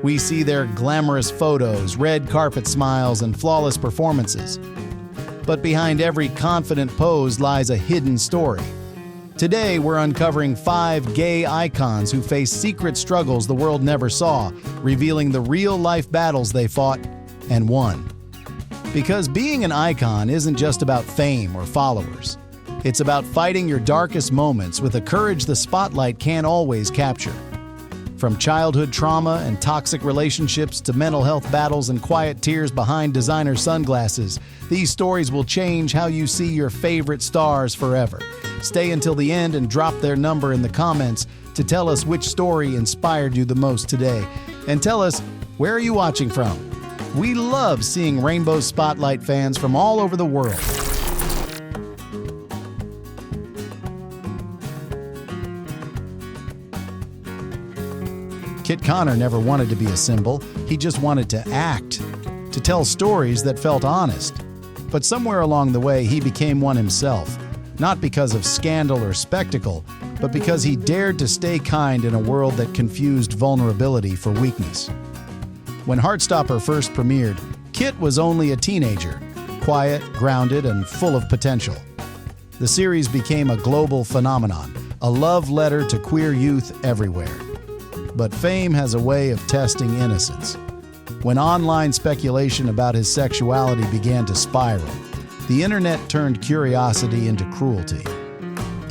We see their glamorous photos, red carpet smiles, and flawless performances. But behind every confident pose lies a hidden story. Today, we're uncovering 5 gay icons who face secret struggles the world never saw, revealing the real-life battles they fought and won. Because being an icon isn't just about fame or followers. It's about fighting your darkest moments with a courage the spotlight can't always capture. From childhood trauma and toxic relationships to mental health battles and quiet tears behind designer sunglasses, these stories will change how you see your favorite stars forever. Stay until the end and drop their number in the comments to tell us which story inspired you the most today. And tell us, where are you watching from? We love seeing Rainbow Spotlight fans from all over the world. Kit Connor never wanted to be a symbol. He just wanted to act, to tell stories that felt honest. But somewhere along the way, he became one himself, not because of scandal or spectacle, but because he dared to stay kind in a world that confused vulnerability for weakness. When Heartstopper first premiered, Kit was only a teenager, quiet, grounded, and full of potential. The series became a global phenomenon, a love letter to queer youth everywhere. But fame has a way of testing innocence. When online speculation about his sexuality began to spiral, the internet turned curiosity into cruelty.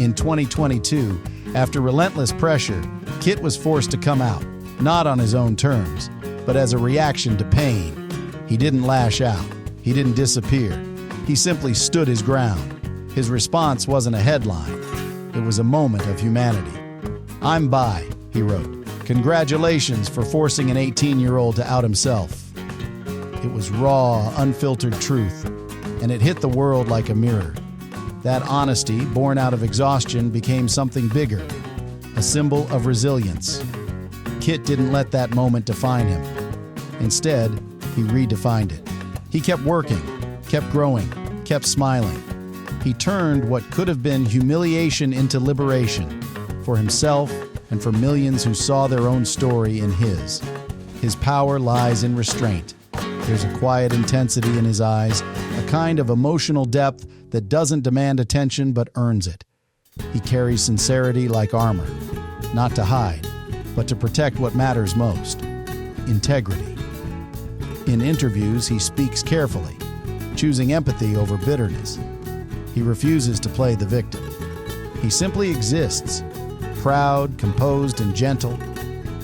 In 2022, after relentless pressure, Kit was forced to come out, not on his own terms, but as a reaction to pain. He didn't lash out. He didn't disappear. He simply stood his ground. His response wasn't a headline. It was a moment of humanity. "I'm bi," he wrote. "Congratulations for forcing an 18-year-old to out himself." It was raw, unfiltered truth, and it hit the world like a mirror. That honesty, born out of exhaustion, became something bigger, a symbol of resilience. Kit didn't let that moment define him. Instead, he redefined it. He kept working, kept growing, kept smiling. He turned what could have been humiliation into liberation, for himself and for millions who saw their own story in his. His power lies in restraint. There's a quiet intensity in his eyes, a kind of emotional depth that doesn't demand attention but earns it. He carries sincerity like armor, not to hide, but to protect what matters most: integrity. In interviews, he speaks carefully, choosing empathy over bitterness. He refuses to play the victim. He simply exists, proud, composed, and gentle,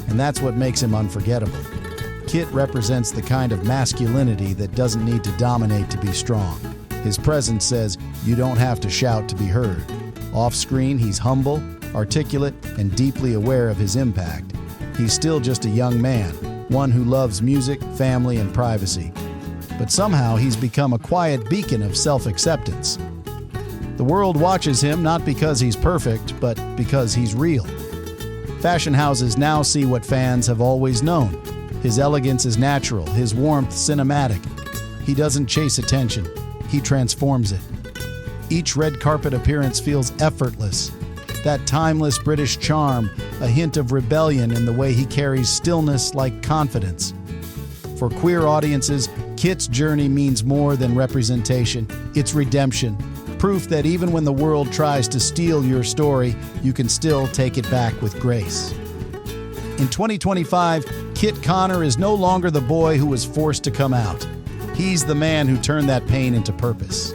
and that's what makes him unforgettable. Kit represents the kind of masculinity that doesn't need to dominate to be strong. His presence says, you don't have to shout to be heard. Off-screen, he's humble, articulate, and deeply aware of his impact. He's still just a young man, one who loves music, family, and privacy. But somehow he's become a quiet beacon of self-acceptance. The world watches him not because he's perfect, but because he's real. Fashion houses now see what fans have always known. His elegance is natural, his warmth cinematic. He doesn't chase attention, he transforms it. Each red carpet appearance feels effortless. That timeless British charm, a hint of rebellion in the way he carries stillness like confidence. For queer audiences, Kit's journey means more than representation. It's redemption. Proof that even when the world tries to steal your story, you can still take it back with grace. In 2025, Kit Connor is no longer the boy who was forced to come out. He's the man who turned that pain into purpose.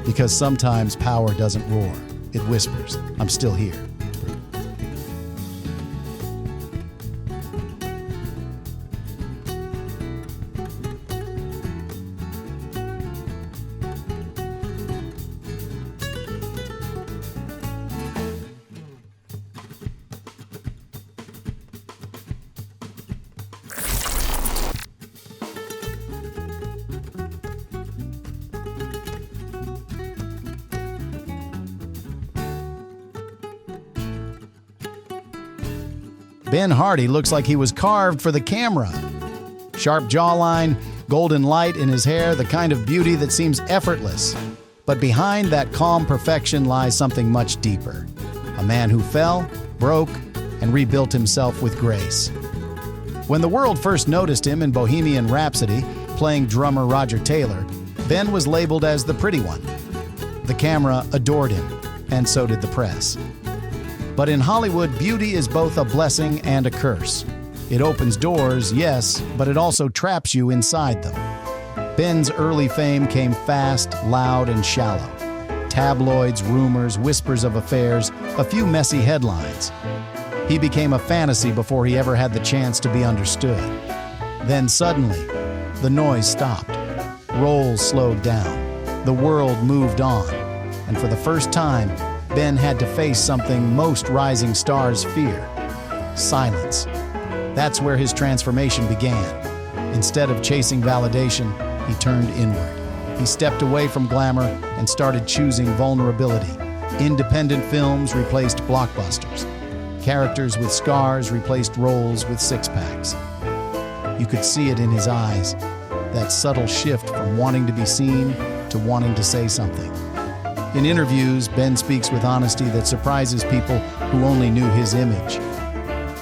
Because sometimes power doesn't roar, it whispers, "I'm still here." Ben Hardy looks like he was carved for the camera. Sharp jawline, golden light in his hair, the kind of beauty that seems effortless. But behind that calm perfection lies something much deeper. A man who fell, broke, and rebuilt himself with grace. When the world first noticed him in Bohemian Rhapsody, playing drummer Roger Taylor, Ben was labeled as the pretty one. The camera adored him, and so did the press. But in Hollywood, beauty is both a blessing and a curse. It opens doors, yes, but it also traps you inside them. Ben's early fame came fast, loud, and shallow. Tabloids, rumors, whispers of affairs, a few messy headlines. He became a fantasy before he ever had the chance to be understood. Then suddenly, the noise stopped. Roles slowed down. The world moved on. And for the first time, Ben had to face something most rising stars fear: silence. That's where his transformation began. Instead of chasing validation, he turned inward. He stepped away from glamour and started choosing vulnerability. Independent films replaced blockbusters. Characters with scars replaced roles with six-packs. You could see it in his eyes, that subtle shift from wanting to be seen to wanting to say something. In interviews, Ben speaks with honesty that surprises people who only knew his image.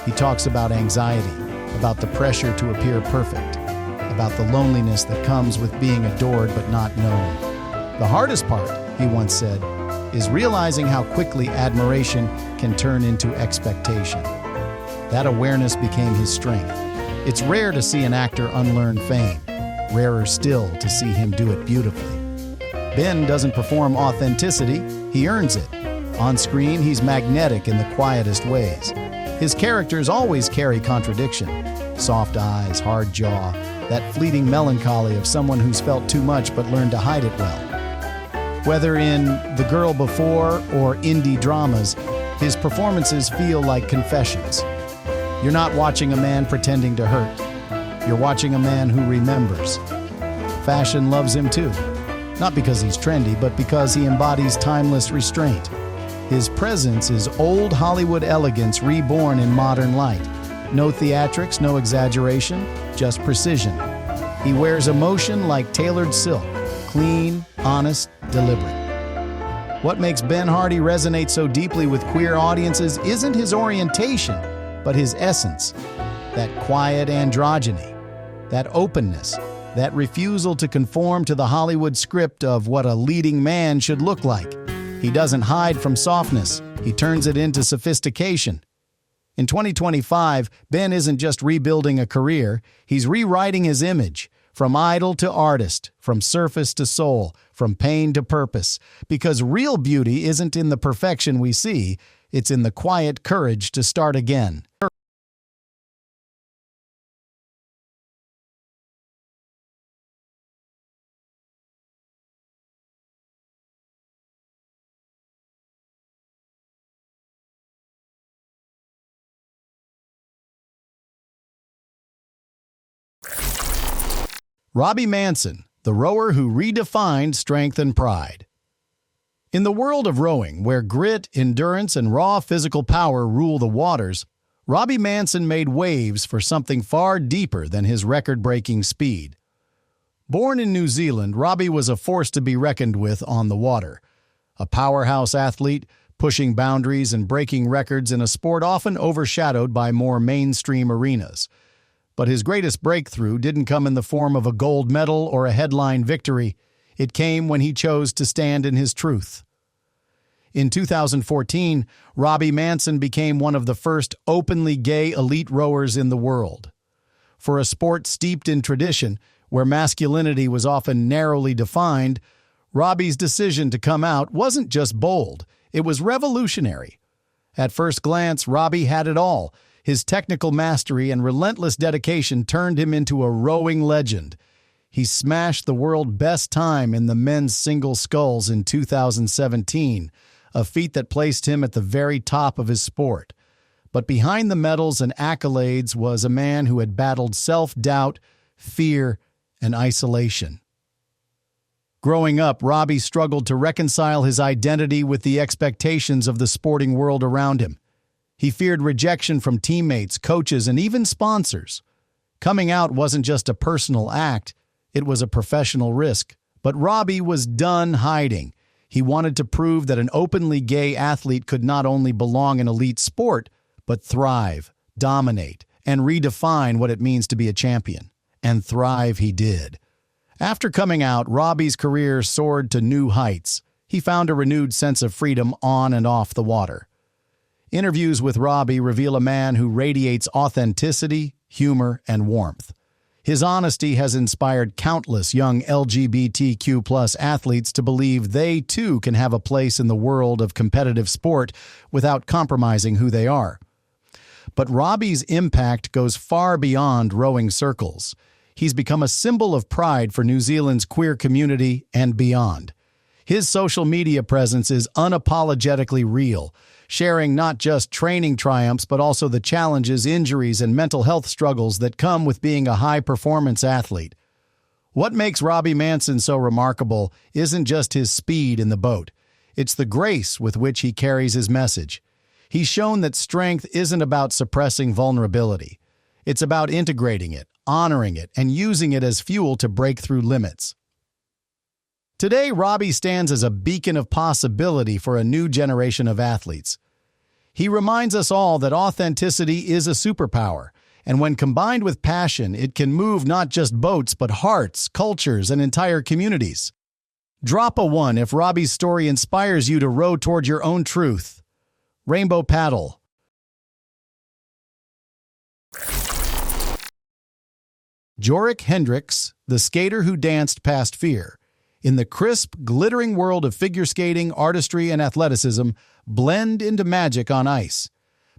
He talks about anxiety, about the pressure to appear perfect, about the loneliness that comes with being adored but not known. The hardest part, he once said, is realizing how quickly admiration can turn into expectation. That awareness became his strength. It's rare to see an actor unlearn fame, rarer still to see him do it beautifully. Ben doesn't perform authenticity, he earns it. On screen, he's magnetic in the quietest ways. His characters always carry contradiction. Soft eyes, hard jaw, that fleeting melancholy of someone who's felt too much but learned to hide it well. Whether in The Girl Before or indie dramas, his performances feel like confessions. You're not watching a man pretending to hurt. You're watching a man who remembers. Fashion loves him too. Not because he's trendy, but because he embodies timeless restraint. His presence is old Hollywood elegance reborn in modern light. No theatrics, no exaggeration, just precision. He wears emotion like tailored silk, clean, honest, deliberate. What makes Ben Hardy resonate so deeply with queer audiences isn't his orientation, but his essence. That quiet androgyny, that openness, that refusal to conform to the Hollywood script of what a leading man should look like. He doesn't hide from softness, he turns it into sophistication. In 2025, Ben isn't just rebuilding a career, he's rewriting his image. From idol to artist, from surface to soul, from pain to purpose. Because real beauty isn't in the perfection we see, it's in the quiet courage to start again. Robbie Manson, the rower who redefined strength and pride. In the world of rowing, where grit, endurance, and raw physical power rule the waters, Robbie Manson made waves for something far deeper than his record-breaking speed. Born in New Zealand, Robbie was a force to be reckoned with on the water. A powerhouse athlete, pushing boundaries and breaking records in a sport often overshadowed by more mainstream arenas. But his greatest breakthrough didn't come in the form of a gold medal or a headline victory. It came when he chose to stand in his truth. In 2014, Robbie Manson became one of the first openly gay elite rowers in the world. For a sport steeped in tradition, where masculinity was often narrowly defined, Robbie's decision to come out wasn't just bold, it was revolutionary. At first glance, Robbie had it all. His technical mastery and relentless dedication turned him into a rowing legend. He smashed the world best time in the men's single sculls in 2017, a feat that placed him at the very top of his sport. But behind the medals and accolades was a man who had battled self-doubt, fear, and isolation. Growing up, Robbie struggled to reconcile his identity with the expectations of the sporting world around him. He feared rejection from teammates, coaches, and even sponsors. Coming out wasn't just a personal act, it was a professional risk. But Robbie was done hiding. He wanted to prove that an openly gay athlete could not only belong in elite sport, but thrive, dominate, and redefine what it means to be a champion. And thrive he did. After coming out, Robbie's career soared to new heights. He found a renewed sense of freedom on and off the water. Interviews with Robbie reveal a man who radiates authenticity, humor, and warmth. His honesty has inspired countless young LGBTQ+ athletes to believe they too can have a place in the world of competitive sport without compromising who they are. But Robbie's impact goes far beyond rowing circles. He's become a symbol of pride for New Zealand's queer community and beyond. His social media presence is unapologetically real, sharing not just training triumphs but also the challenges, injuries, and mental health struggles that come with being a high-performance athlete. What makes Robbie Manson so remarkable isn't just his speed in the boat. It's the grace with which he carries his message. He's shown that strength isn't about suppressing vulnerability. It's about integrating it, honoring it, and using it as fuel to break through limits. Today, Robbie stands as a beacon of possibility for a new generation of athletes. He reminds us all that authenticity is a superpower, and when combined with passion, it can move not just boats but hearts, cultures, and entire communities. Drop a 1 if Robbie's story inspires you to row toward your own truth. Rainbow Paddle. Joric Hris, the skater who danced past fear. In the crisp, glittering world of figure skating, artistry, and athleticism, blend into magic on ice.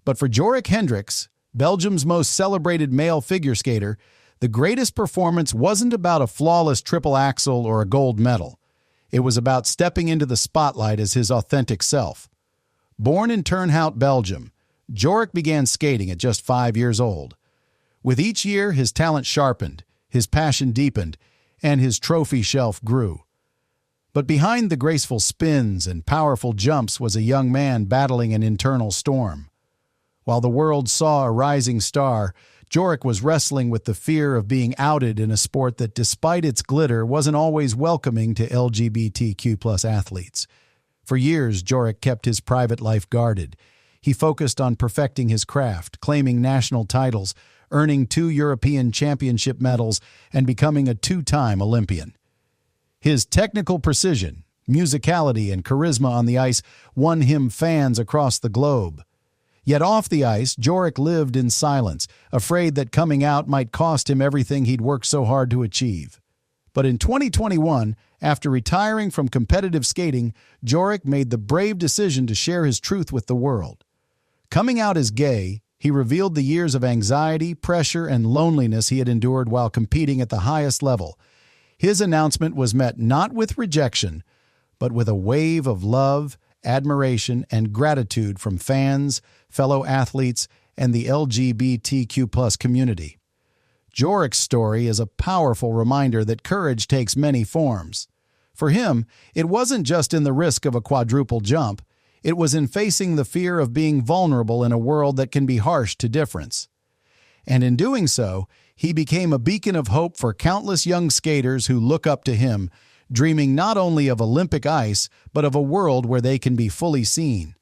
But for Joric Hris, Belgium's most celebrated male figure skater, the greatest performance wasn't about a flawless triple axel or a gold medal. It was about stepping into the spotlight as his authentic self. Born in Turnhout, Belgium, Joric began skating at just 5 years old. With each year, his talent sharpened, his passion deepened, and his trophy shelf grew. But behind the graceful spins and powerful jumps was a young man battling an internal storm. While the world saw a rising star, Joric was wrestling with the fear of being outed in a sport that, despite its glitter, wasn't always welcoming to LGBTQ+ athletes. For years, Joric kept his private life guarded. He focused on perfecting his craft, claiming national titles, earning 2 European Championship medals, and becoming a 2-time Olympian. His technical precision, musicality, and charisma on the ice won him fans across the globe. Yet off the ice, Joric lived in silence, afraid that coming out might cost him everything he'd worked so hard to achieve. But in 2021, after retiring from competitive skating, Joric made the brave decision to share his truth with the world. Coming out as gay, he revealed the years of anxiety, pressure, and loneliness he had endured while competing at the highest level. His announcement was met not with rejection, but with a wave of love, admiration, and gratitude from fans, fellow athletes, and the LGBTQ+ community. Joric's story is a powerful reminder that courage takes many forms. For him, it wasn't just in the risk of a quadruple jump. It was in facing the fear of being vulnerable in a world that can be harsh to difference. And in doing so, he became a beacon of hope for countless young skaters who look up to him, dreaming not only of Olympic ice, but of a world where they can be fully seen.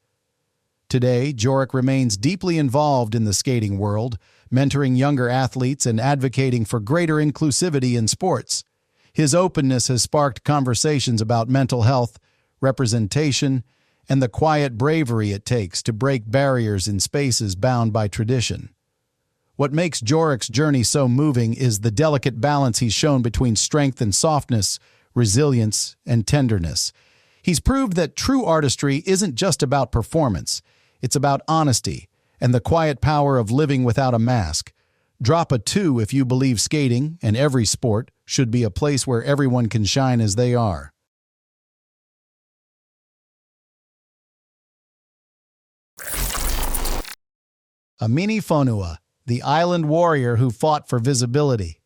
Today, Joric remains deeply involved in the skating world, mentoring younger athletes and advocating for greater inclusivity in sports. His openness has sparked conversations about mental health, representation, and the quiet bravery it takes to break barriers in spaces bound by tradition. What makes Joric's journey so moving is the delicate balance he's shown between strength and softness, resilience and tenderness. He's proved that true artistry isn't just about performance. It's about honesty and the quiet power of living without a mask. Drop a 2 if you believe skating, and every sport, should be a place where everyone can shine as they are. Amini Fonua, the island warrior who fought for visibility.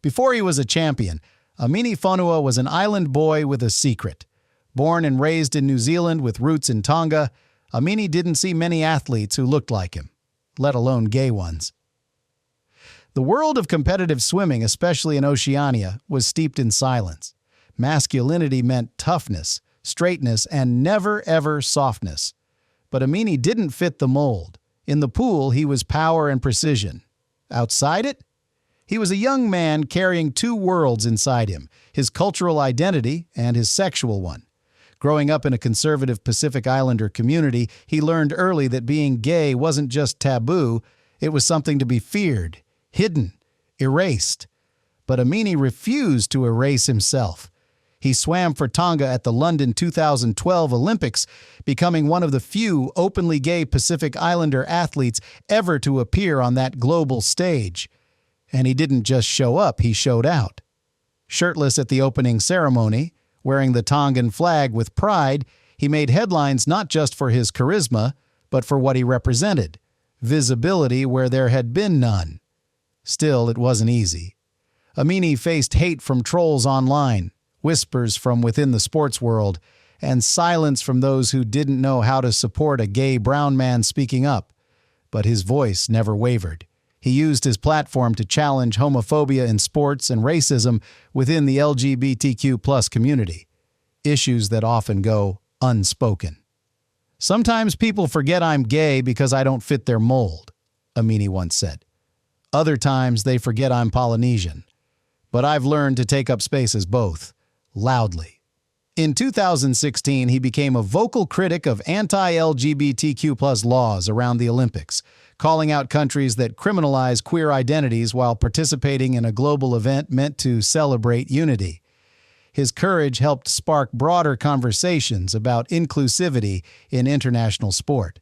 Before he was a champion, Amini Fonua was an island boy with a secret. Born and raised in New Zealand with roots in Tonga, Amini didn't see many athletes who looked like him, let alone gay ones. The world of competitive swimming, especially in Oceania, was steeped in silence. Masculinity meant toughness, straightness, and never, ever softness. But Amini didn't fit the mold. In the pool, he was power and precision. Outside it, he was a young man carrying two worlds inside him, his cultural identity and his sexual one. Growing up in a conservative Pacific Islander community, he learned early that being gay wasn't just taboo, it was something to be feared, hidden, erased. But Amini refused to erase himself. He swam for Tonga at the London 2012 Olympics, becoming one of the few openly gay Pacific Islander athletes ever to appear on that global stage. And he didn't just show up, he showed out. Shirtless at the opening ceremony, wearing the Tongan flag with pride, he made headlines not just for his charisma, but for what he represented, visibility where there had been none. Still, it wasn't easy. Amini faced hate from trolls online, whispers from within the sports world, and silence from those who didn't know how to support a gay brown man speaking up. But his voice never wavered. He used his platform to challenge homophobia in sports and racism within the LGBTQ+ community, issues that often go unspoken. "Sometimes people forget I'm gay because I don't fit their mold," Amini once said. "Other times they forget I'm Polynesian. But I've learned to take up space as both, loudly." In 2016, he became a vocal critic of anti-LGBTQ+ laws around the Olympics, calling out countries that criminalize queer identities while participating in a global event meant to celebrate unity. His courage helped spark broader conversations about inclusivity in international sport.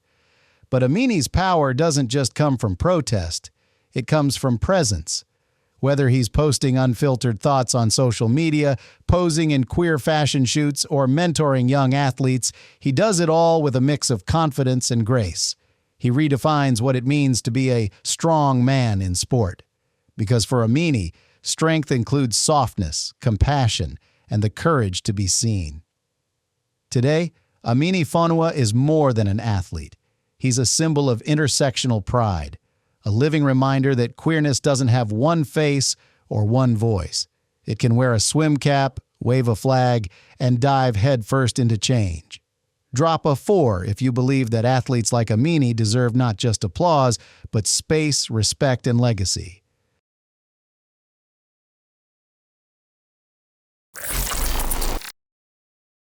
But Amini's power doesn't just come from protest, it comes from presence. Whether he's posting unfiltered thoughts on social media, posing in queer fashion shoots, or mentoring young athletes, he does it all with a mix of confidence and grace. He redefines what it means to be a strong man in sport. Because for Amini, strength includes softness, compassion, and the courage to be seen. Today, Amini Fonua is more than an athlete. He's a symbol of intersectional pride, a living reminder that queerness doesn't have one face or one voice. It can wear a swim cap, wave a flag, and dive headfirst into change. Drop a 4 if you believe that athletes like Amini deserve not just applause, but space, respect, and legacy.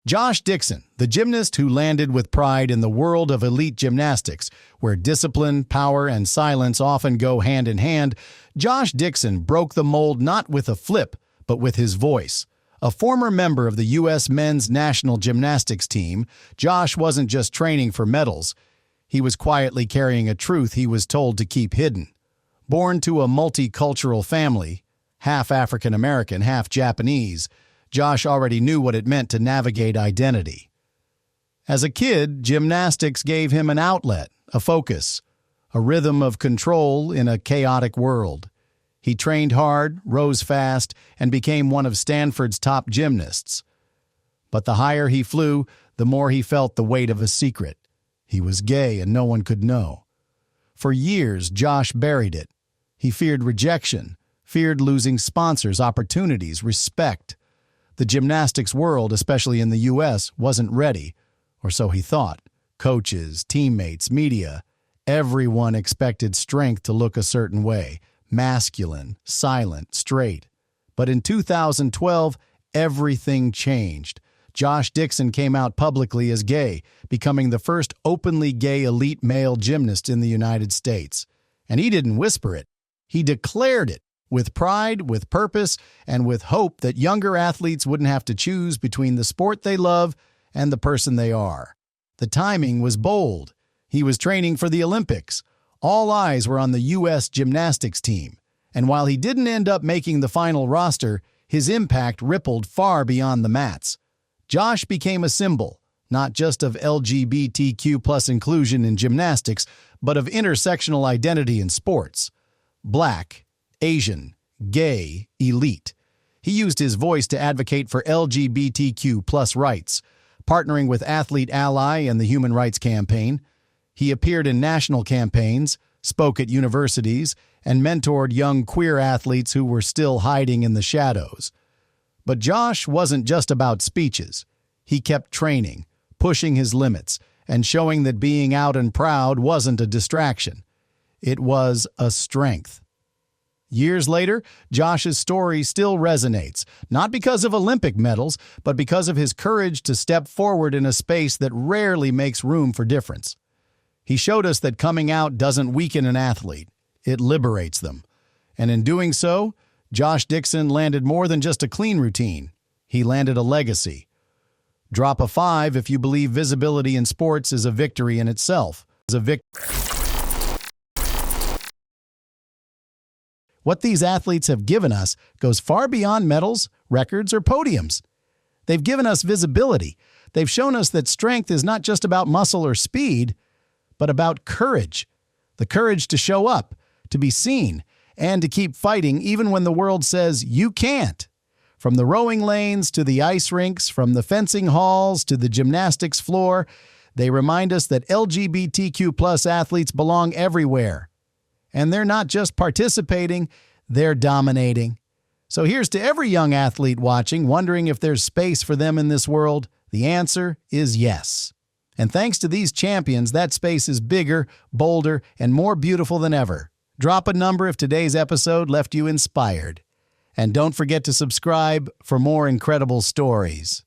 Josh Dixon, the gymnast who landed with pride in the world of elite gymnastics, where discipline, power, and silence often go hand in hand, Josh Dixon broke the mold not with a flip, but with his voice. A former member of the U.S. men's national gymnastics team, Josh wasn't just training for medals. He was quietly carrying a truth he was told to keep hidden. Born to a multicultural family, half African American, half Japanese, Josh already knew what it meant to navigate identity. As a kid, gymnastics gave him an outlet, a focus, a rhythm of control in a chaotic world. He trained hard, rose fast, and became one of Stanford's top gymnasts. But the higher he flew, the more he felt the weight of a secret. He was gay and no one could know. For years, Josh buried it. He feared rejection, feared losing sponsors, opportunities, respect. The gymnastics world, especially in the U.S., wasn't ready, or so he thought. Coaches, teammates, media, everyone expected strength to look a certain way. Masculine, silent, straight. But in 2012, everything changed. Josh Dixon came out publicly as gay, becoming the first openly gay elite male gymnast in the United States. And he didn't whisper it. He declared it, with pride, with purpose, and with hope that younger athletes wouldn't have to choose between the sport they love and the person they are. The timing was bold. He was training for the Olympics. All eyes were on the U.S. gymnastics team, and while he didn't end up making the final roster, his impact rippled far beyond the mats. Josh became a symbol, not just of LGBTQ+ inclusion in gymnastics, but of intersectional identity in sports. Black, Asian, gay, elite. He used his voice to advocate for LGBTQ+ rights, partnering with Athlete Ally and the Human Rights Campaign. He appeared in national campaigns, spoke at universities, and mentored young queer athletes who were still hiding in the shadows. But Josh wasn't just about speeches. He kept training, pushing his limits, and showing that being out and proud wasn't a distraction. It was a strength. Years later, Josh's story still resonates, not because of Olympic medals, but because of his courage to step forward in a space that rarely makes room for difference. He showed us that coming out doesn't weaken an athlete, it liberates them. And in doing so, Josh Dixon landed more than just a clean routine. He landed a legacy. Drop a 5 if you believe visibility in sports is a victory in itself. What these athletes have given us goes far beyond medals, records, or podiums. They've given us visibility. They've shown us that strength is not just about muscle or speed, but about courage. The courage to show up, to be seen, and to keep fighting even when the world says you can't. From the rowing lanes to the ice rinks, from the fencing halls to the gymnastics floor, they remind us that LGBTQ+ athletes belong everywhere. And they're not just participating, they're dominating. So here's to every young athlete watching, wondering if there's space for them in this world. The answer is yes. And thanks to these champions, that space is bigger, bolder, and more beautiful than ever. Drop a number if today's episode left you inspired. And don't forget to subscribe for more incredible stories.